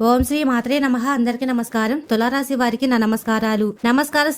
ఓం శ్రీ మాత్రే నమః. అందరికీ నమస్కారం. తులారాశి వారికి నా నమస్కారాలు. నమస్కారం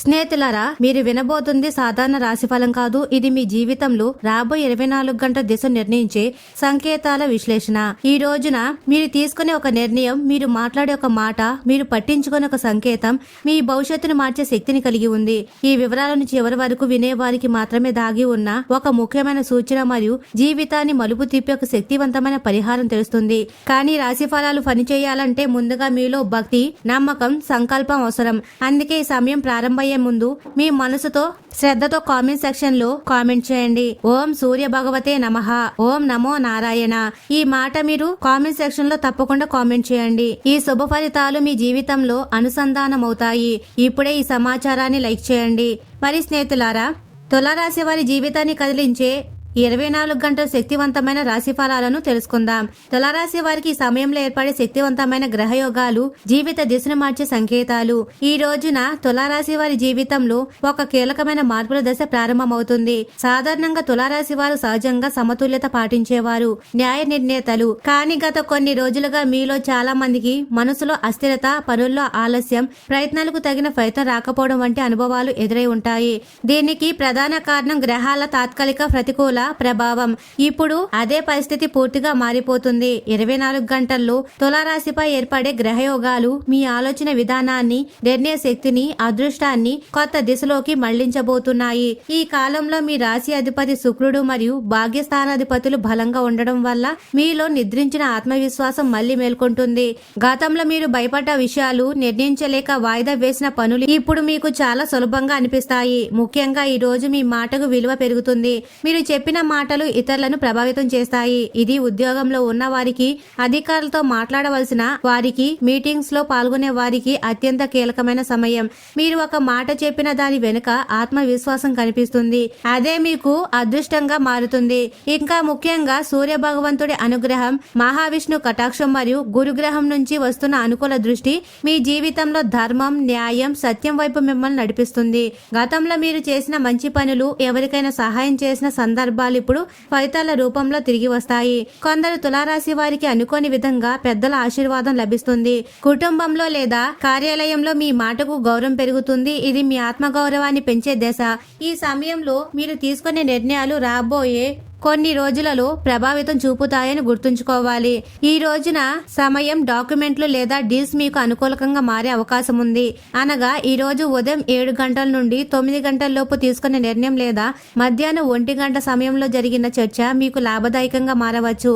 స్నేహితులారా, మీరు వినబోతుంది సాధారణ రాశిఫలం కాదు. ఇది మీ జీవితంలో రాబోయే 24 గంటల దిశ నిర్ణయించే సంకేతాల విశ్లేషణ. ఈ రోజున మీరు తీసుకునే ఒక నిర్ణయం, మీరు మాట్లాడే ఒక మాట, మీరు పట్టించుకునే ఒక సంకేతం మీ భవిష్యత్తును మార్చే శక్తిని కలిగి ఉంది. ఈ వివరాలను చివరి వరకు వినేవారికి మాత్రమే దాగి ఉన్న ఒక ముఖ్యమైన సూచన మరియు జీవితాన్ని మలుపు తిప్పే ఒక శక్తివంతమైన పరిహారం తెలుస్తుంది. కానీ రాశిఫలాలు పనిచేయాలంటే ముందుగా మీలో భక్తి, నమ్మకం, సంకల్పం అవసరం. అందుకే ఈ సమయం ప్రారంభమయ్యే ముందు మీ మనసుతో శ్రద్ధతో కామెంట్ సెక్షన్ లో కామెంట్ చేయండి. ఓం సూర్య భగవతే నమః, ఓం నమో నారాయణ. ఈ మాట మీరు కామెంట్ సెక్షన్ లో తప్పకుండా కామెంట్ చేయండి. ఈ శుభ ఫలితాలు మీ జీవితంలో అనుసంధానమవుతాయి. ఇప్పుడే ఈ సమాచారాన్ని లైక్ చేయండి. మరి స్నేహితులారా, తులారాశి వారి జీవితాన్ని కదిలించే 24 గంటల శక్తివంతమైన రాశి ఫలాలను తెలుసుకుందాం. తులారాశి వారికి ఈ సమయంలో ఏర్పడే శక్తివంతమైన గ్రహయోగాలు జీవిత దిశను మార్చే సంకేతాలు. ఈ రోజున తులారాశి వారి జీవితంలో ఒక కీలకమైన మార్పుల దశ ప్రారంభమవుతుంది. సాధారణంగా తులారాశి వారు సహజంగా సమతుల్యత పాటించేవారు, న్యాయ నిర్ణేతలు. కానీ గత కొన్ని రోజులుగా మీలో చాలా మందికి మనసులో అస్థిరత, పనుల్లో ఆలస్యం, ప్రయత్నాలకు తగిన ఫలితం రాకపోవడం వంటి అనుభవాలు ఎదురై ఉంటాయి. దీనికి ప్రధాన కారణం గ్రహాల తాత్కాలిక ప్రతికూల ప్రభావం. ఇప్పుడు అదే పరిస్థితి పూర్తిగా మారిపోతుంది. 24 గంటల్లో తులారాశిపై ఏర్పడే గ్రహయోగాలు మీ ఆలోచన విధానాన్ని, నిర్ణయ శక్తిని, అదృష్టాన్ని కొత్త దిశలోకి మళ్లించబోతున్నాయి. ఈ కాలంలో మీ రాశి అధిపతి శుక్రుడు మరియు భాగ్యస్థానాధిపతులు బలంగా ఉండడం వల్ల మీలో నిద్రించిన ఆత్మవిశ్వాసం మళ్లీ మేల్కొంటుంది. గతంలో మీరు భయపడ్డ విషయాలు, నిర్ణయించలేక వాయిదా వేసిన పనులు ఇప్పుడు మీకు చాలా సులభంగా అనిపిస్తాయి. ముఖ్యంగా ఈ రోజు మీ మాటకు విలువ పెరుగుతుంది. మీరు చెప్పిన మాటలు ఇతరులను ప్రభావితం చేస్తాయి. ఇది ఉద్యోగంలో ఉన్న వారికి, అధికారులతో మాట్లాడవలసిన వారికి, మీటింగ్స్ లో పాల్గొనే వారికి అత్యంత కీలకమైన సమయం. మీరు ఒక మాట చెప్పిన దాని వెనుక ఆత్మవిశ్వాసం కనిపిస్తుంది. అదే మీకు అదృష్టంగా మారుతుంది. ఇంకా ముఖ్యంగా సూర్య భగవంతుడి అనుగ్రహం, మహావిష్ణు కటాక్షం మరియు గురుగ్రహం నుంచి వస్తున్న అనుకూల దృష్టి మీ జీవితంలో ధర్మం, న్యాయం, సత్యం వైపు మిమ్మల్ని నడిపిస్తుంది. గతంలో మీరు చేసిన మంచి పనులు, ఎవరికైనా సహాయం చేసిన సందర్భాలు ఇప్పుడు ఫలితాల రూపంలో తిరిగి వస్తాయి. కొందరు తులారాశి వారికి అనుకోని విధంగా పెద్దల ఆశీర్వాదం లభిస్తుంది. కుటుంబంలో లేదా కార్యాలయంలో మీ మాటకు గౌరవం పెరుగుతుంది. ఇది మీ ఆత్మగౌరవాన్ని పెంచే దశ. ఈ సమయంలో మీరు తీసుకునే నిర్ణయాలు రాబోయే కొన్ని రోజులలో ప్రభావితం చూపుతాయని గుర్తుంచుకోవాలి. ఈ రోజున సమయం, డాక్యుమెంట్లు లేదా డీల్స్ మీకు అనుకూలంగా మారే అవకాశం ఉంది. అనగా ఈ రోజు ఉదయం 7 గంటల నుండి 9 గంటల లోపు తీసుకునే నిర్ణయం లేదా మధ్యాహ్నం 1 గంట సమయంలో జరిగిన చర్చ మీకు లాభదాయకంగా మారవచ్చు.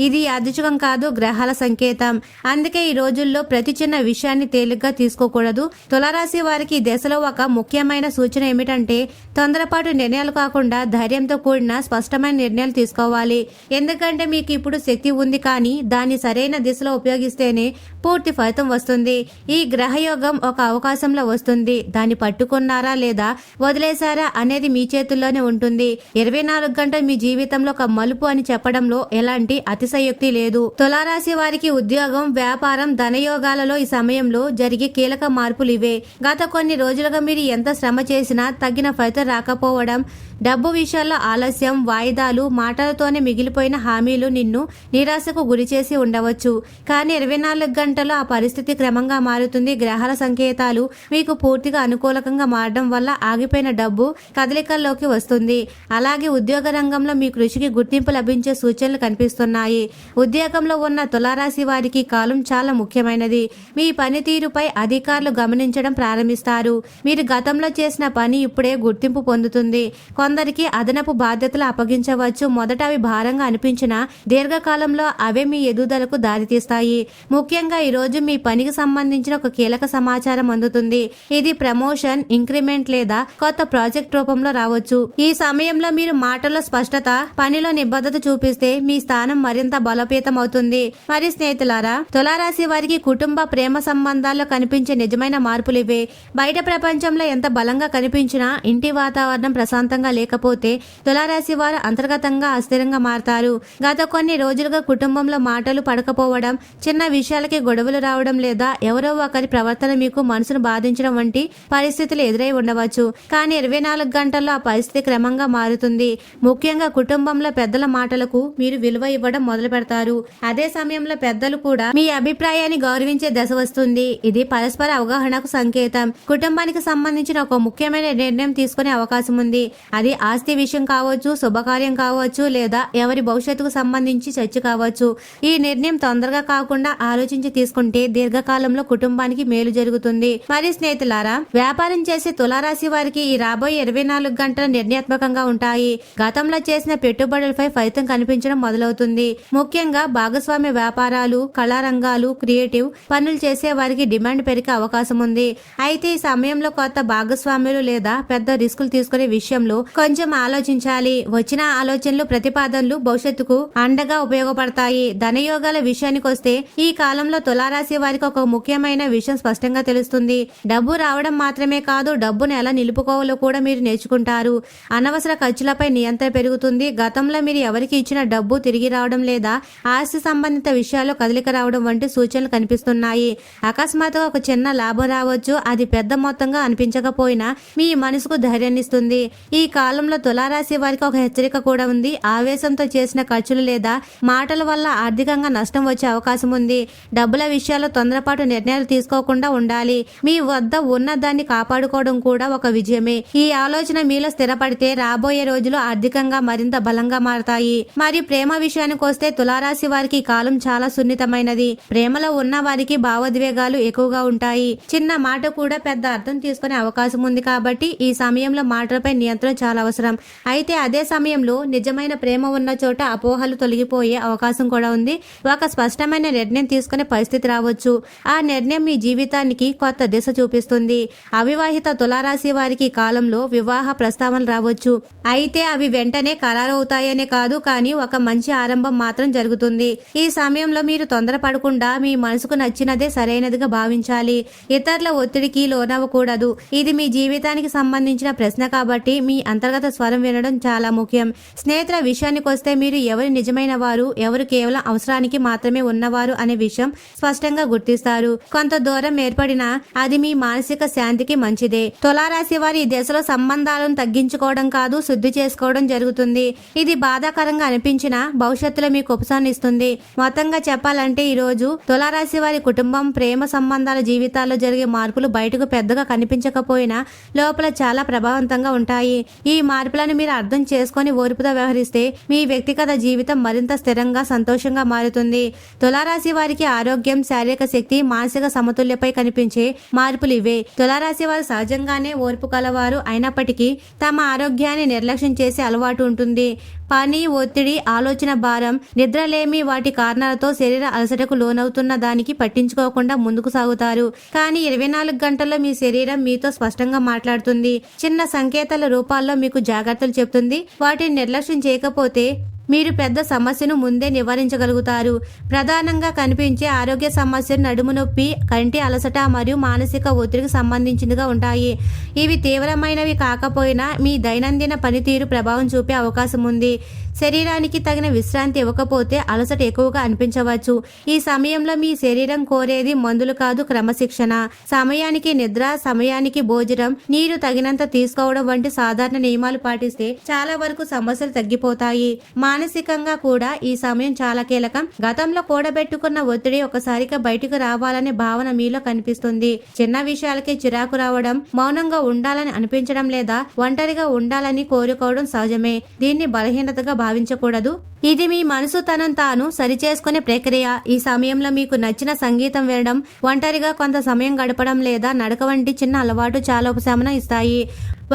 ఇది యాదృచ్ఛికం కాదు, గ్రహాల సంకేతం. అందుకే ఈ రోజుల్లో ప్రతి చిన్న విషయాన్ని తేలిగ్గా తీసుకోకూడదు. తులారాశి వారికి ఈ దశలో ఒక ముఖ్యమైన సూచన ఏమిటంటే, తొందరపాటు నిర్ణయాలు కాకుండా ధైర్యంతో కూడిన స్పష్టమైన నిర్ణయాలు తీసుకోవాలి. ఎందుకంటే మీకు ఇప్పుడు శక్తి ఉంది, కానీ దాన్ని సరైన దిశలో ఉపయోగిస్తేనే పూర్తి ఫలితం వస్తుంది. ఈ గ్రహయోగం ఒక అవకాశంలో వస్తుంది. దాన్ని పట్టుకున్నారా లేదా వదిలేశారా అనేది మీ చేతుల్లోనే ఉంటుంది. 24 గంటలు మీ జీవితంలో ఒక మలుపు అని చెప్పడంలో ఎలాంటి అతిశయోక్తి లేదు. తులారాశి వారికి ఉద్యోగం, వ్యాపారం, ధనయోగాలలో ఈ సమయంలో జరిగే కీలక మార్పులు ఇవే. గత కొన్ని రోజులుగా మీరు ఎంత శ్రమ చేసినా తగిన ఫలితం రాకపోవడం, డబ్బు విషయాల్లో ఆలస్యం, వాయిదాలు, మాటలతోనే మిగిలిపోయిన హామీలు నిన్ను నిరాశకు గురిచేసి ఉండవచ్చు. కానీ 24 గంటల్లో ఆ పరిస్థితి క్రమంగా మారుతుంది. గ్రహాల సంకేతాలు మీకు పూర్తిగా అనుకూలంగా మారడం వల్ల ఆగిపోయిన డబ్బు కదలికల్లోకి వస్తుంది. అలాగే ఉద్యోగ రంగంలో మీ కృషికి గుర్తింపు లభించే సూచనలు కనిపిస్తున్నాయి. ఉద్యోగంలో ఉన్న తులారాశి వారికి కాలం చాలా ముఖ్యమైనది. మీ పనితీరుపై అధికారులు గమనించడం ప్రారంభిస్తారు. మీరు గతంలో చేసిన పని ఇప్పుడే గుర్తింపు పొందుతుంది. కొందరికి అదనపు బాధ్యతలు అప్పగించవచ్చు. మొదట అవి భారంగా అనిపించినా దీర్ఘకాలంలో అవే మీ ఎదుగుదలకు దారితీస్తాయి. ముఖ్యంగా ఈ రోజు మీ పనికి సంబంధించిన ఒక కీలక సమాచారం అందుతుంది. ఇది ప్రమోషన్, ఇంక్రిమెంట్ లేదా కొత్త ప్రాజెక్ట్ రూపంలో రావచ్చు. ఈ సమయంలో మీరు మాటల్లో స్పష్టత, పనిలో నిబద్ధత చూపిస్తే మీ స్థానం మరింత బలోపేతం అవుతుంది. మరి స్నేహితులారా, తులారాశి వారికి కుటుంబ, ప్రేమ సంబంధాల్లో కనిపించే నిజమైన మార్పులు ఇవే. బయట ప్రపంచంలో ఎంత బలంగా కనిపించినా ఇంటి వాతావరణం ప్రశాంతంగా లేకపోతే తులారాశి వారు అంతర్గతంగా అస్థిరంగా మారతారు. గత కొన్ని రోజులుగా కుటుంబంలో మాటలు పడకపోవడం, చిన్న విషయాలకి గొడవలు రావడం లేదా ఎవరో ఒకరి ప్రవర్తన మీకు మనసును బాధించడం వంటి పరిస్థితులు ఎదురై ఉండవచ్చు. కానీ 24 గంటల్లో ఆ పరిస్థితి క్రమంగా మారుతుంది. ముఖ్యంగా కుటుంబంలో పెద్దల మాటలకు మీరు విలువ ఇవ్వడం మొదలు పెడతారు. అదే సమయంలో పెద్దలు కూడా మీ అభిప్రాయాన్ని గౌరవించే దశ వస్తుంది. ఇది పరస్పర అవగాహనకు సంకేతం. కుటుంబానికి సంబంధించిన ఒక ముఖ్యమైన నిర్ణయం తీసుకునే అవకాశం ఉంది. అది ఆస్తి విషయం కావచ్చు, శుభకార్యం కావచ్చు లేదా ఎవరి భవిష్యత్తుకు సంబంధించి చర్చ కావచ్చు. ఈ నిర్ణయం తొందరగా కాకుండా ఆలోచించి తీసుకుంటే దీర్ఘకాలంలో కుటుంబానికి మేలు జరుగుతుంది. మరి స్నేహితులారా, వ్యాపారం చేసే తులారాశి వారికి ఈ రాబోయే 24 గంటలు నిర్ణయాత్మకంగా ఉంటాయి. గతంలో చేసిన పెట్టుబడులపై ఫలితం కనిపించడం మొదలవుతుంది. ముఖ్యంగా భాగస్వామ్య వ్యాపారాలు, కళారంగాలు, క్రియేటివ్ పనులు చేసే వారికి డిమాండ్ పెరిగే అవకాశం ఉంది. అయితే ఈ సమయంలో కొత్త భాగస్వాములు లేదా పెద్ద రిస్కులు తీసుకునే విషయంలో కొంచెం ఆలోచించాలి. వచ్చిన ఆలోచనలు, ప్రతిపాదనలు భవిష్యత్తుకు అండగా ఉపయోగపడతాయి. ధనయోగాల విషయానికి వస్తే ఈ కాలంలో తులారాశి వారికి ఒక ముఖ్యమైన విషయం స్పష్టంగా తెలుస్తుంది. డబ్బు రావడం మాత్రమే కాదు, డబ్బును ఎలా నిలుపుకోవాలో కూడా మీరు నేర్చుకుంటారు. అనవసర ఖర్చులపై నియంత్రణ పెరుగుతుంది. గతంలో మీరు ఎవరికి ఇచ్చిన డబ్బు తిరిగి రావడం లేదా ఆస్తి సంబంధిత విషయాల్లో కదలిక రావడం వంటి సూచనలు కనిపిస్తున్నాయి. అకస్మాత్తుగా ఒక చిన్న లాభం రావచ్చు. అది పెద్ద మొత్తంగా అనిపించకపోయినా మీ మనసుకు ధైర్యాన్నిస్తుంది. ఈ కాలంలో తులారాశి వారికి ఒక హెచ్చరిక కూడా ఉంది. ఆవేశంతో చేసిన ఖర్చులు లేదా మాటల వల్ల ఆర్థికంగా నష్టం వచ్చే అవకాశం ఉంది. డబ్బుల విషయాల్లో తొందరపాటు నిర్ణయాలు తీసుకోకుండా ఉండాలి. మీ వద్ద ఉన్న దాన్ని కాపాడుకోవడం కూడా ఒక విజయమే. ఈ ఆలోచన మీలో స్థిరపడితే రాబోయే రోజులు ఆర్థికంగా మరింత బలంగా మారతాయి. మరి ప్రేమ విషయానికి వస్తే తులారాశి వారికి ఈ కాలం చాలా సున్నితమైనది. ప్రేమలో ఉన్న వారికి భావోద్వేగాలు ఎక్కువగా ఉంటాయి. చిన్న మాట కూడా పెద్ద అర్థం తీసుకునే అవకాశం ఉంది. కాబట్టి ఈ సమయంలో మాటలపై నియంత్రణ చాలా అవసరం. అయితే అదే సమయంలో నిజమైన ప్రేమ ఉన్న చోట అపోహలు తొలగిపోయే అవకాశం కూడా ఉంది. ఒక స్పష్టమైన నిర్ణయం తీసుకునే పరిస్థితి రావచ్చు. ఆ నిర్ణయం మీ జీవితానికి కొత్త దిశ చూపిస్తుంది. అవివాహిత తులారాశి వారికి ఈ కాలంలో వివాహ ప్రస్తావనలు రావచ్చు. అయితే అవి వెంటనే ఖరారవుతాయనే కాదు, కానీ ఒక మంచి ఆరంభం మాత్రం జరుగుతుంది. ఈ సమయంలో మీరు తొందరపడకుండా మీ మనసుకు నచ్చినదే సరైనదిగా భావించాలి. ఇతరుల ఒత్తిడికి లోనవ్వకూడదు. ఇది మీ జీవితానికి సంబంధించిన ప్రశ్న కాబట్టి మీ అంతర్గత స్వరం వినడం చాలా ముఖ్యం. స్నేహితుల విషయానికి వస్తే మీరు ఎవరు నిజమైన వారు, ఎవరు కేవలం అవసరానికి మాత్రమే ఉన్నవారు అనే విషయం స్పష్టంగా గుర్తిస్తారు. కొంత దూరం ఏర్పడినా అది మీ మానసిక శాంతికి మంచిదే. తులారాశి వారి ఈ దశలో సంబంధాలను తగ్గించుకోవడం కాదు, శుద్ధి చేసుకోవడం జరుగుతుంది. ఇది బాధాకరంగా అనిపించినా భవిష్యత్తులో మీకు ఉపశమనం ఇస్తుంది. మొత్తంగా చెప్పాలంటే ఈ రోజు తులారాశి వారి కుటుంబం, ప్రేమ సంబంధాల జీవితాల్లో జరిగే మార్పులు బయటకు పెద్దగా కనిపించకపోయినా లోపల చాలా ప్రభావవంతంగా ఉంటాయి. ఈ మార్పులను మీరు అర్థం చేసుకొని ఓర్పుతో వ్యవహరిస్తే మీ వ్యక్తిగత జీవితం మరింత స్థిరంగా, సంతోషంగా మారుతుంది. తులారాశి వారికి ఆరోగ్యం, శారీరక శక్తి, మానసిక సమతుల్యపై కనిపించే మార్పులు ఇవే. తులారాశి వారు సహజంగానే ఓర్పు కలవారు అయినప్పటికీ తమ ఆరోగ్యాన్ని నిర్లక్ష్యం చేసే అలవాటు ఉంటుంది. పని ఒత్తిడి, ఆలోచన భారం, నిద్రలేమి వాటి కారణాలతో శరీర అలసటకు లోనవుతున్న దానికి పట్టించుకోకుండా ముందుకు సాగుతారు. కానీ 24 గంటల్లో మీ శరీరం మీతో స్పష్టంగా మాట్లాడుతుంది. చిన్న సంకేతాల రూపాల్లో మీకు జాగ్రత్తలు చెప్తుంది. వాటిని నిర్లక్ష్యం చేయకపోతే మీరు పెద్ద సమస్యను ముందే నివారించగలుగుతారు. ప్రధానంగా కనిపించే ఆరోగ్య సమస్యలు నడుము నొప్పి, కంటి అలసట మరియు మానసిక ఒత్తిడికి సంబంధించినదిగా ఉంటాయి. ఇవి తీవ్రమైనవి కాకపోయినా మీ దైనందిన పనితీరు ప్రభావం చూపే అవకాశం ఉంది. శరీరానికి తగిన విశ్రాంతి ఇవ్వకపోతే అలసట ఎక్కువగా అనిపించవచ్చు. ఈ సమయంలో మీ శరీరం కోరేది మందులు కాదు, క్రమశిక్షణ. సమయానికి నిద్ర, సమయానికి భోజనం, నీరు తగినంత తీసుకోవడం వంటి సాధారణ నియమాలు పాటిస్తే చాలా వరకు సమస్యలు తగ్గిపోతాయి. మానసికంగా కూడా ఈ సమయం చాలా కీలకం. గతంలో కూడబెట్టుకున్న ఒత్తిడి ఒకసారిగా బయటకు రావాలనే భావన మీలో కనిపిస్తుంది. చిన్న విషయాలకే చిరాకు రావడం, మౌనంగా ఉండాలని అనిపించడం లేదా ఒంటరిగా ఉండాలని కోరుకోవడం సహజమే. దీన్ని బలహీనతగా భావించకూడదు. ఇది మీ మనసు తనను తాను సరిచేసుకునే ప్రక్రియ. ఈ సమయంలో మీకు నచ్చిన సంగీతం వినడం, ఒంటరిగా కొంత సమయం గడపడం లేదా నడక వంటి చిన్న అలవాటు చాలా ఉపశమనం ఇస్తాయి.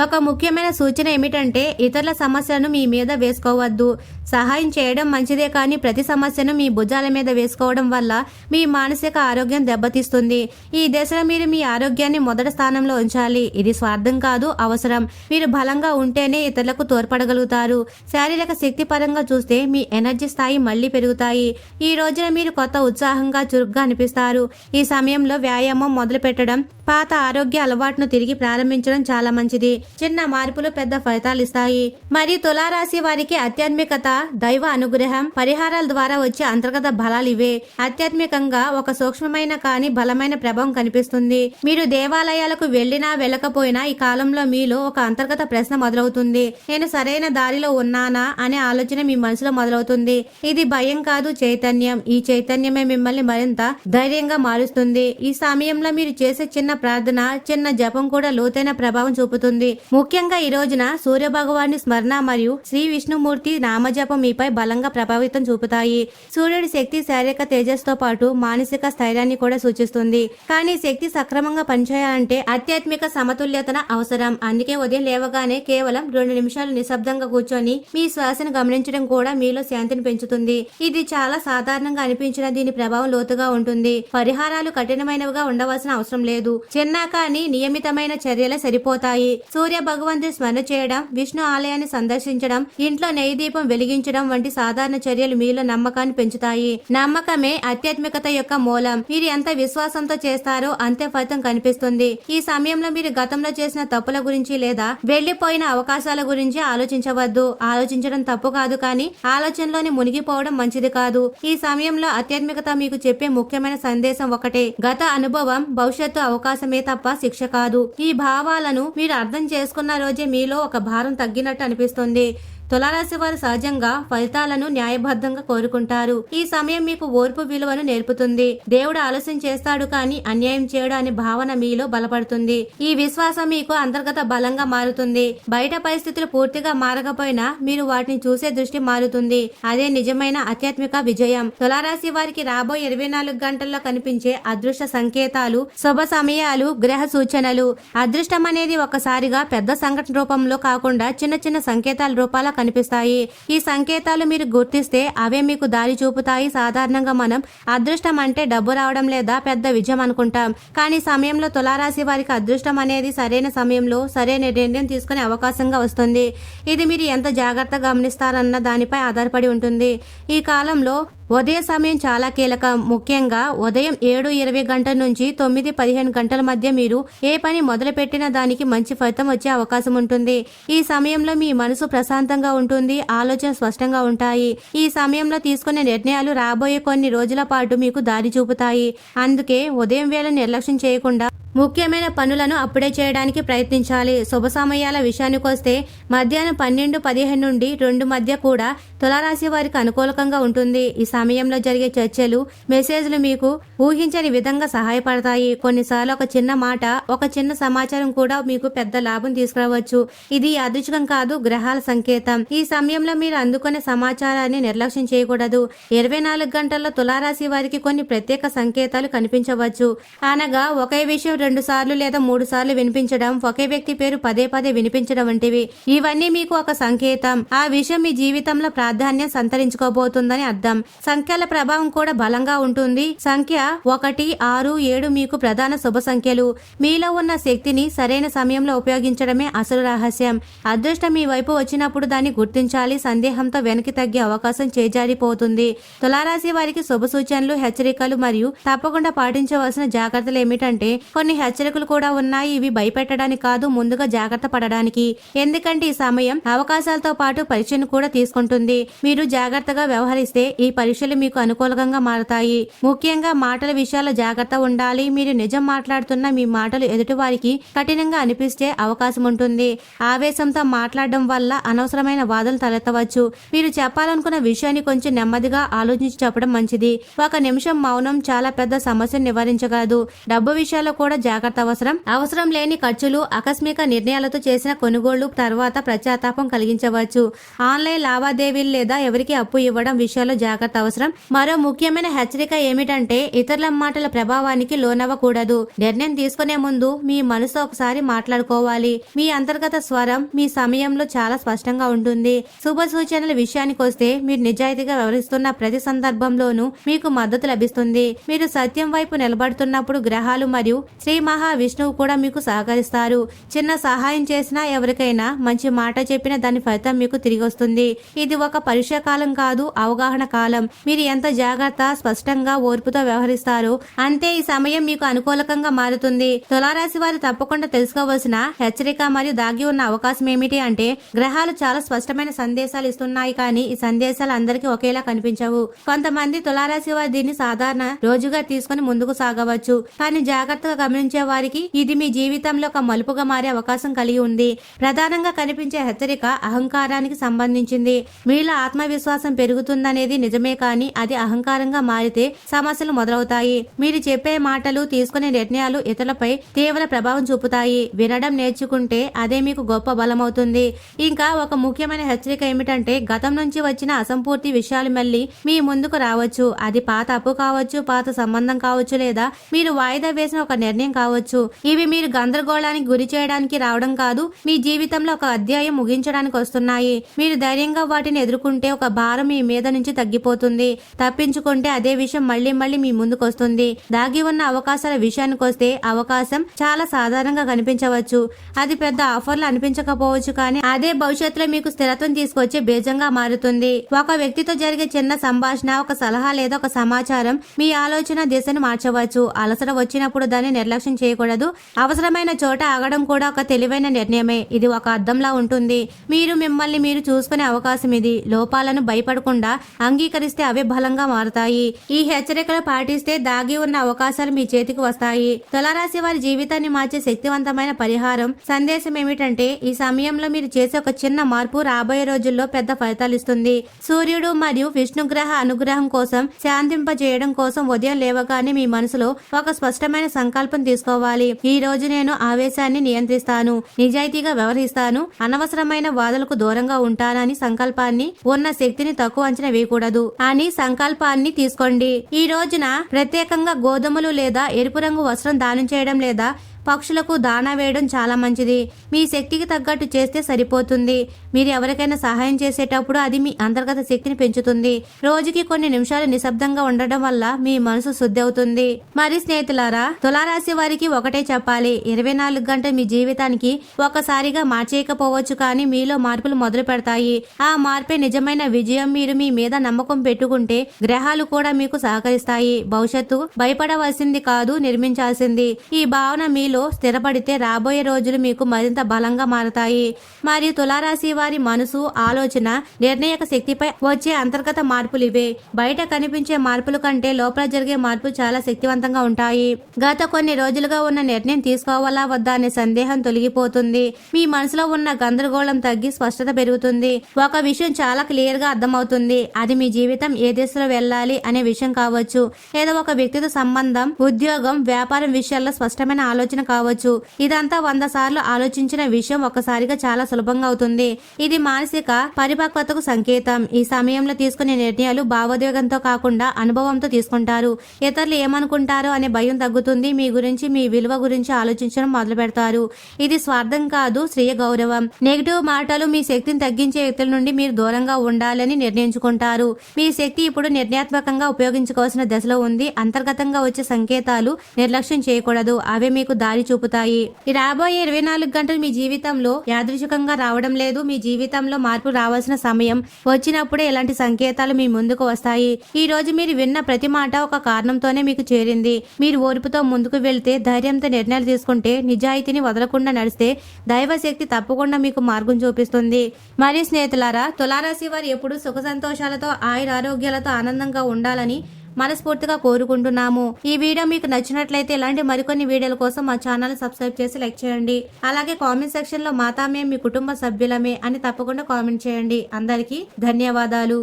ఒక ముఖ్యమైన సూచన ఏమిటంటే ఇతరుల సమస్యలను మీ మీద వేసుకోవద్దు. సహాయం చేయడం మంచిదే, కానీ ప్రతి సమస్యను మీ భుజాల మీద వేసుకోవడం వల్ల మీ మానసిక ఆరోగ్యం దెబ్బతీస్తుంది. ఈ దశలో మీరు మీ ఆరోగ్యాన్ని మొదటి స్థానంలో ఉంచాలి. ఇది స్వార్థం కాదు, అవసరం. మీరు బలంగా ఉంటేనే ఇతరులకు తోడ్పడగలుగుతారు. శారీరక శక్తి పరంగా చూస్తే మీ ఎనర్జీ స్థాయి మళ్లీ పెరుగుతాయి. ఈ రోజున మీరు కొత్త ఉత్సాహంగా చురుగ్గా అనిపిస్తారు. ఈ సమయంలో వ్యాయామం మొదలు పెట్టడం, పాత ఆరోగ్య అలవాటును తిరిగి ప్రారంభించడం చాలా మంచిది. చిన్న మార్పులు పెద్ద ఫలితాలు ఇస్తాయి. మరియు తులారాశి వారికి ఆధ్యాత్మికత, దైవ అనుగ్రహం, పరిహారాల ద్వారా వచ్చే అంతర్గత బలాలు ఇవే. ఆధ్యాత్మికంగా ఒక సూక్ష్మమైన కానీ బలమైన ప్రభావం కనిపిస్తుంది. మీరు దేవాలయాలకు వెళ్లినా వెళ్ళకపోయినా ఈ కాలంలో మీలో ఒక అంతర్గత ప్రశ్న మొదలవుతుంది. నేను సరైన దారిలో ఉన్నానా అనే ఆలోచన మీ మనసులో మొదలవుతుంది. ఇది భయం కాదు, చైతన్యం. ఈ చైతన్యమే మిమ్మల్ని మరింత ధైర్యంగా మారుస్తుంది. ఈ సమయంలో మీరు చేసే చిన్న ప్రార్థన, చిన్న జపం కూడా లోతైన ప్రభావం చూపుతుంది. ముఖ్యంగా ఈ రోజున సూర్య భగవాన్ని స్మరణ మరియు శ్రీ విష్ణుమూర్తి నామజపం మీపై బలంగా ప్రభావితం చూపుతాయి. సూర్యుడి శక్తి శారీరక తేజస్తో పాటు మానసిక స్థైర్యాన్ని కూడా సూచిస్తుంది. కానీ శక్తి సక్రమంగా పనిచేయాలంటే ఆధ్యాత్మిక సమతుల్యతన అవసరం. అందుకే ఉదయం లేవగానే కేవలం 2 నిమిషాలు నిశ్శబ్దంగా కూర్చొని మీ శ్వాసను గమనించడం కూడా మీలో శాంతిని పెంచుతుంది. ఇది చాలా సాధారణంగా అనిపించిన దీని ప్రభావం లోతుగా ఉంటుంది. పరిహారాలు కఠినమైనవిగా ఉండవలసిన అవసరం లేదు. చిన్న కానీ నియమితమైన చర్యలే సరిపోతాయి. సూర్య భగవంతుని స్మరణ చేయడం, విష్ణు ఆలయాన్ని సందర్శించడం, ఇంట్లో నెయ్యి దీపం వెలిగించడం వంటి సాధారణ చర్యలు మీలో నమ్మకాన్ని పెంచుతాయి. నమ్మకమే ఆధ్యాత్మికత యొక్క మూలం. మీరు ఎంత విశ్వాసంతో చేస్తారో అంతే ఫలితం కనిపిస్తుంది. ఈ సమయంలో మీరు గతంలో చేసిన తప్పుల గురించి లేదా వెళ్లిపోయిన అవకాశాల గురించి ఆలోచించవద్దు. ఆలోచించడం తప్పు కాదు, కానీ ఆలోచనలోని మునిగిపోవడం మంచిది కాదు. ఈ సమయంలో ఆధ్యాత్మికత మీకు చెప్పే ముఖ్యమైన సందేశం ఒకటే: గత అనుభవం భవిష్యత్తు అవకాశమే తప్ప శిక్ష కాదు. ఈ భావాలను మీరు అర్థం చేసుకున్న రోజే మీలో ఒక భారం తగ్గినట్టు అనిపిస్తుంది. తులారాశి వారు సహజంగా ఫలితాలను న్యాయబద్ధంగా కోరుకుంటారు. ఈ సమయం మీకు ఓర్పు విలువను నేర్పుతుంది. దేవుడు ఆలస్యం చేస్తాడు కానీ అన్యాయం చేయడు అనే భావన మీలో బలపడుతుంది. ఈ విశ్వాసం మీకు అంతర్గత బలంగా మారుతుంది. బయట పరిస్థితులు పూర్తిగా మారకపోయినా మీరు వాటిని చూసే దృష్టి మారుతుంది. అదే నిజమైన ఆధ్యాత్మిక విజయం. తులారాశి వారికి రాబోయే 24 గంటల్లో కనిపించే అదృష్ట సంకేతాలు, శుభ సమయాలు, గ్రహ సూచనలు. అదృష్టం అనేది ఒక్కసారిగా పెద్ద సంఘటన రూపంలో కాకుండా చిన్న చిన్న సంకేతాల రూపాల కనిపిస్తాయి. ఈ సంకేతాలు మీరు గుర్తిస్తే అవే మీకు దారి చూపుతాయి. సాధారణంగా మనం అదృష్టం అంటే డబ్బు రావడం లేదా పెద్ద విజయం అనుకుంటాం. కానీ సమయంలో తులారాశి వారికి అదృష్టం అనేది సరైన సమయంలో సరైన నిర్ణయం తీసుకునే అవకాశంగా వస్తుంది. ఇది మీరు ఎంత జాగ్రత్తగా గమనిస్తారన్న దానిపై ఆధారపడి ఉంటుంది. ఈ కాలంలో ఉదయ సమయం చాలా కీలకం. ముఖ్యంగా ఉదయం 7:20 గంటల నుంచి 9:15 గంటల మధ్య మీరు ఏ పని మొదలు పెట్టినా దానికి మంచి ఫలితం వచ్చే అవకాశం ఉంటుంది. ఈ సమయంలో మీ మనసు ప్రశాంతంగా ఉంటుంది, ఆలోచన స్పష్టంగా ఉంటాయి. ఈ సమయంలో తీసుకునే నిర్ణయాలు రాబోయే కొన్ని రోజుల పాటు మీకు దారి చూపుతాయి. అందుకే ఉదయం వేళ నిర్లక్ష్యం చేయకుండా ముఖ్యమైన పనులను అప్పుడే చేయడానికి ప్రయత్నించాలి. శుభ సమయాల విషయానికి వస్తే మధ్యాహ్నం 12:15 నుండి 2 మధ్య కూడా తులారాశి వారికి అనుకూలంగా ఉంటుంది. ఈ సమయంలో జరిగే చర్చలు, మెసేజ్లు మీకు ఊహించని విధంగా సహాయపడతాయి. కొన్నిసార్లు ఒక చిన్న మాట, ఒక చిన్న సమాచారం కూడా మీకు పెద్ద లాభం తీసుకురావచ్చు. ఇది యాదృచ్ఛికం కాదు, గ్రహాల సంకేతం. ఈ సమయంలో మీరు అందుకునే సమాచారాన్ని నిర్లక్ష్యం చేయకూడదు. 24 గంటల్లో తులారాశి వారికి కొన్ని ప్రత్యేక సంకేతాలు కనిపించవచ్చు. అనగా ఒకే విషయం 2 సార్లు లేదా 3 సార్లు వినిపించడం, ఒకే వ్యక్తి పేరు పదే పదే వినిపించడం వంటివి. ఇవన్నీ మీకు ఒక సంకేతం. ఆ విషయం మీ జీవితంలో ప్రాధాన్యం సంతరించుకోబోతుందని అర్థం. సంఖ్యల ప్రభావం కూడా బలంగా ఉంటుంది. సంఖ్య 1, 6, 7 మీకు ప్రధాన శుభ సంఖ్యలు. మీలో ఉన్న శక్తిని సరైన సమయంలో ఉపయోగించడమే అసలు రహస్యం. అదృష్టం మీ వైపు వచ్చినప్పుడు దాన్ని గుర్తించాలి. సందేహంతో వెనక్కి తగ్గే అవకాశం చేజారిపోతుంది. తులారాశి వారికి శుభ సూచనలు, హెచ్చరికలు మరియు తప్పకుండా పాటించవలసిన జాగ్రత్తలు ఏమిటంటే కొన్ని హెచ్చరికలు కూడా ఉన్నాయి. ఇవి భయపెట్టడానికి కాదు, ముందుగా జాగ్రత్త పడడానికి. ఎందుకంటే ఈ సమయం అవకాశాలతో పాటు పరీక్షను కూడా తీసుకుంటుంది. మీరు జాగ్రత్తగా వ్యవహరిస్తే ఈ పరీక్షలు మీకు అనుకూలంగా మారతాయి. ముఖ్యంగా మాటల విషయాల్లో జాగ్రత్త ఉండాలి. మీరు నిజం మాట్లాడుతున్న మీ మాటలు ఎదుటివారికి కఠినంగా అనిపిస్తే అవకాశం ఉంటుంది. ఆవేశంతో మాట్లాడడం వల్ల అనవసరమైన వాదనలు తలెత్తవచ్చు. మీరు చెప్పాలనుకున్న విషయాన్ని కొంచెం నెమ్మదిగా ఆలోచించి చెప్పడం మంచిది. 1 నిమిషం మౌనం చాలా పెద్ద సమస్యను నివారించగలదు. డబ్బు విషయాల్లో కూడా జాగ్రత్త అవసరం. అవసరం లేని ఖర్చులు, ఆకస్మిక నిర్ణయాలతో చేసిన కొనుగోళ్లు తర్వాత ప్రత్యాతాపం కలిగించవచ్చు. ఆన్లైన్ లావాదేవీలు లేదా ఎవరికి అప్పు ఇవ్వడం విషయాల్లో జాగ్రత్త అవసరం. మరో ముఖ్యమైన హెచ్చరిక ఏమిటంటే ఇతరుల మాటల ప్రభావానికి లోనవ్వకూడదు. నిర్ణయం తీసుకునే ముందు మీ మనసు ఒకసారి మాట్లాడుకోవాలి. మీ అంతర్గత స్వరం మీ సమయంలో చాలా స్పష్టంగా ఉంటుంది. శుభ సూచనల విషయానికి వస్తే మీరు నిజాయితీగా వ్యవహరిస్తున్న ప్రతి సందర్భంలోనూ మీకు మద్దతు లభిస్తుంది. మీరు సత్యం వైపు నిలబడుతున్నప్పుడు గ్రహాలు మరియు శ్రీ శ్రీ మహావిష్ణువు కూడా మీకు సహకరిస్తారు. చిన్న సహాయం చేసినా, ఎవరికైనా మంచి మాట చెప్పినా దాని ఫలితం మీకు తిరిగి వస్తుంది. ఇది ఒక పరీక్షా కాలం కాదు, అవగాహన కాలం. మీరు ఎంత జాగ్రత్త, స్పష్టంగా, ఓర్పుతో వ్యవహరిస్తారో అంతే ఈ సమయం మీకు అనుకూలకంగా మారుతుంది. తులారాశి వారు తప్పకుండా తెలుసుకోవాల్సిన హెచ్చరిక మరియు దాగి ఉన్న అవకాశం ఏమిటి అంటే, గ్రహాలు చాలా స్పష్టమైన సందేశాలు ఇస్తున్నాయి, కానీ ఈ సందేశాలు అందరికీ ఒకేలా కనిపించవు. కొంతమంది తులారాశి వారు దీన్ని సాధారణ రోజుగా తీసుకుని ముందుకు సాగవచ్చు, కానీ జాగ్రత్తగా గమనించే వారికి ఇది మీ జీవితంలో ఒక మలుపుగా మారే అవకాశం కలిగి ఉంది. ప్రధానంగా కనిపించే హెచ్చరిక అహంకారానికి సంబంధించింది. మీలో ఆత్మవిశ్వాసం పెరుగుతుందనేది నిజమే, కానీ అది అహంకారంగా మారితే సమస్యలు మొదలవుతాయి. మీరు చెప్పే మాటలు, తీసుకునే నిర్ణయాలు ఇతరులపై తీవ్ర ప్రభావం చూపుతాయి. వినడం నేర్చుకుంటే అదే మీకు గొప్ప బలమవుతుంది. ఇంకా ఒక ముఖ్యమైన హెచ్చరిక ఏమిటంటే, గతం నుంచి వచ్చిన అసంపూర్తి విషయాలు మళ్ళీ మీ ముందుకు రావచ్చు. అది పాత అప్పు కావచ్చు, పాత సంబంధం కావచ్చు, లేదా మీరు వాయిదా వేసిన ఒక నిర్ణయం కావచ్చు. ఇవి మీరు గందరగోళానికి గురి చేయడానికి రావడం కాదు, మీ జీవితంలో ఒక అధ్యాయం ముగించడానికి వస్తున్నాయి. మీరు ధైర్యంగా వాటిని ఎదుర్కొంటే ఒక భారం మీ మీద నుంచి తగ్గిపోతుంది. తప్పించుకుంటే అదే విషయం మళ్ళీ మళ్ళీ మీ ముందుకు వస్తుంది. దాగి ఉన్న అవకాశాల విషయానికి వస్తే, అవకాశం చాలా సాధారణంగా కనిపించవచ్చు. అది పెద్ద ఆఫర్లు అనిపించకపోవచ్చు, కానీ అదే భవిష్యత్తులో మీకు స్థిరత్వం తీసుకొచ్చే బీజంగా మారుతుంది. ఒక వ్యక్తితో జరిగే చిన్న సంభాషణ, ఒక సలహా లేదా ఒక సమాచారం మీ ఆలోచన దిశను మార్చవచ్చు. అలసట వచ్చినప్పుడు దాన్ని నిర్లక్ష్యం చేయకూడదు. అవసరమైన చోట ఆగడం కూడా ఒక తెలివైన నిర్ణయమే. ఇది ఒక అద్దంలా ఉంటుంది. మీరు మిమ్మల్ని మీరు చూసుకునే అవకాశం ఇది. లోపాలను భయపడకుండా అంగీకరిస్తే అవే బలంగా మారుతాయి. ఈ హెచ్చరికలు పాటిస్తే దాగి ఉన్న అవకాశాలు మీ చేతికి వస్తాయి. తులారాశి వారి జీవితాన్ని మార్చే శక్తివంతమైన పరిహారం సందేశం ఏమిటంటే, ఈ సమయంలో మీరు చేసే ఒక చిన్న మార్పు రాబోయే రోజుల్లో పెద్ద ఫలితాలు ఇస్తుంది. సూర్యుడు మరియు విష్ణుగ్రహ అనుగ్రహం కోసం, శాంతింపజేయడం కోసం ఉదయం లేవగానే మీ మనసులో ఒక స్పష్టమైన సంకల్పం తీసుకోవాలి. ఈ రోజు నేను ఆవేశాన్ని నియంత్రిస్తాను, నిజాయితీగా వ్యవహరిస్తాను, అనవసరమైన వాదనలకు దూరంగా ఉంటానని సంకల్పాన్ని, ఉన్న శక్తిని తక్కువ అంచనా వేయకూడదు అని సంకల్పాన్ని తీసుకోండి. ఈ రోజున ప్రత్యేకంగా గోధుమలు లేదా ఎరుపు రంగు వస్త్రం దానం చేయడం లేదా పక్షులకు దానా వేయడం చాలా మంచిది. మీ శక్తికి తగ్గట్టు చేస్తే సరిపోతుంది. మీరు ఎవరికైనా సహాయం చేసేటప్పుడు అది మీ అంతర్గత శక్తిని పెంచుతుంది. రోజుకి కొన్ని నిమిషాలు నిశ్శబ్దంగా ఉండడం వల్ల మీ మనసు శుద్ధి అవుతుంది. మరి స్నేహితులారా, తులారాశి వారికి ఒకటే చెప్పాలి, 24 గంటలు మీ జీవితానికి ఒకసారిగా మార్చేయకపోవచ్చు, కానీ మీలో మార్పులు మొదలు పెడతాయి. ఆ మార్పే నిజమైన విజయం. మీరు మీ మీద నమ్మకం పెట్టుకుంటే గ్రహాలు కూడా మీకు సహకరిస్తాయి. భవిష్యత్తు భయపడవలసింది కాదు, నిర్మించాల్సింది. ఈ భావన మీలో స్థిరపడితే రాబోయే రోజులు మీకు మరింత బలంగా మారతాయి. మరియు తులారాశి వారి మనసు, ఆలోచన, నిర్ణయక శక్తిపై వచ్చే అంతర్గత మార్పులు ఇవే. బయట కనిపించే మార్పుల కంటే లోపల జరిగే మార్పులు చాలా శక్తివంతంగా ఉంటాయి. గత కొన్ని రోజులుగా ఉన్న నిర్ణయం తీసుకోవాలా వద్దా అనే సందేహం తొలగిపోతుంది. మీ మనసులో ఉన్న గందరగోళం తగ్గి స్పష్టత పెరుగుతుంది. ఒక విషయం చాలా క్లియర్ గా అర్థమవుతుంది. అది మీ జీవితం ఏ దిశలో వెళ్ళాలి అనే విషయం కావచ్చు, లేదా ఒక వ్యక్తితో సంబంధం, ఉద్యోగం, వ్యాపారం విషయాల్లో స్పష్టమైన ఆలోచన కావచ్చు. ఇదంతా 100 సార్లు ఆలోచించిన విషయం ఒక్కసారిగా చాలా సులభంగా అవుతుంది. ఇది మానసిక పరిపక్వతకు సంకేతం. ఈ సమయంలో తీసుకునే నిర్ణయాలు భావోద్వేగంతో కాకుండా అనుభవంతో తీసుకుంటారు. ఇతరులు ఏమనుకుంటారో అనే భయం తగ్గుతుంది. మీ గురించి, మీ విలువ గురించి ఆలోచించడం మొదలు పెడతారు. ఇది స్వార్థం కాదు, స్వీయ గౌరవం. నెగిటివ్ మాటలు, మీ శక్తిని తగ్గించే వ్యక్తుల నుండి మీరు దూరంగా ఉండాలని నిర్ణయించుకుంటారు. మీ శక్తి ఇప్పుడు నిర్ణయాత్మకంగా ఉపయోగించుకోవాల్సిన దశలో ఉంది. అంతర్గతంగా వచ్చే సంకేతాలు నిర్లక్ష్యం చేయకూడదు. అవే మీకు దారి చూపుతాయి. ఈ రాబోయే 24 గంటలు మీ జీవితంలో యాదృచ్ఛికంగా రావడం లేదు. మీ జీవితంలో మార్పు రావాల్సిన సమయం వచ్చినప్పుడే ఇలాంటి సంకేతాలు మీ ముందుకు వస్తాయి. ఈ రోజు మీరు విన్న ప్రతి మాట ఒక కారణంతోనే మీకు చేరింది. మీరు ఓర్పుతో ముందుకు వెళ్తే, ధైర్యంతో నిర్ణయాలు తీసుకుంటే, నిజాయితీని వదలకుండా నడిస్తే దైవశక్తి తప్పకుండా మీకు మార్గం చూపిస్తుంది. మరి స్నేహితులారా, తులారాశి వారు ఎప్పుడు సుఖ సంతోషాలతో, ఆయురారోగ్యాలతో ఆనందంగా ఉండాలని మనస్ఫూర్తిగా కోరుకుంటున్నాము. ఈ వీడియో మీకు నచ్చినట్లయితే ఇలాంటి మరికొన్ని వీడియోల కోసం మా ఛానల్ సబ్స్క్రైబ్ చేసి లైక్ చేయండి. అలాగే కామెంట్ సెక్షన్ లో మాతామే, మీ కుటుంబ సభ్యులమే అని తప్పకుండా కామెంట్ చేయండి. అందరికీ ధన్యవాదాలు.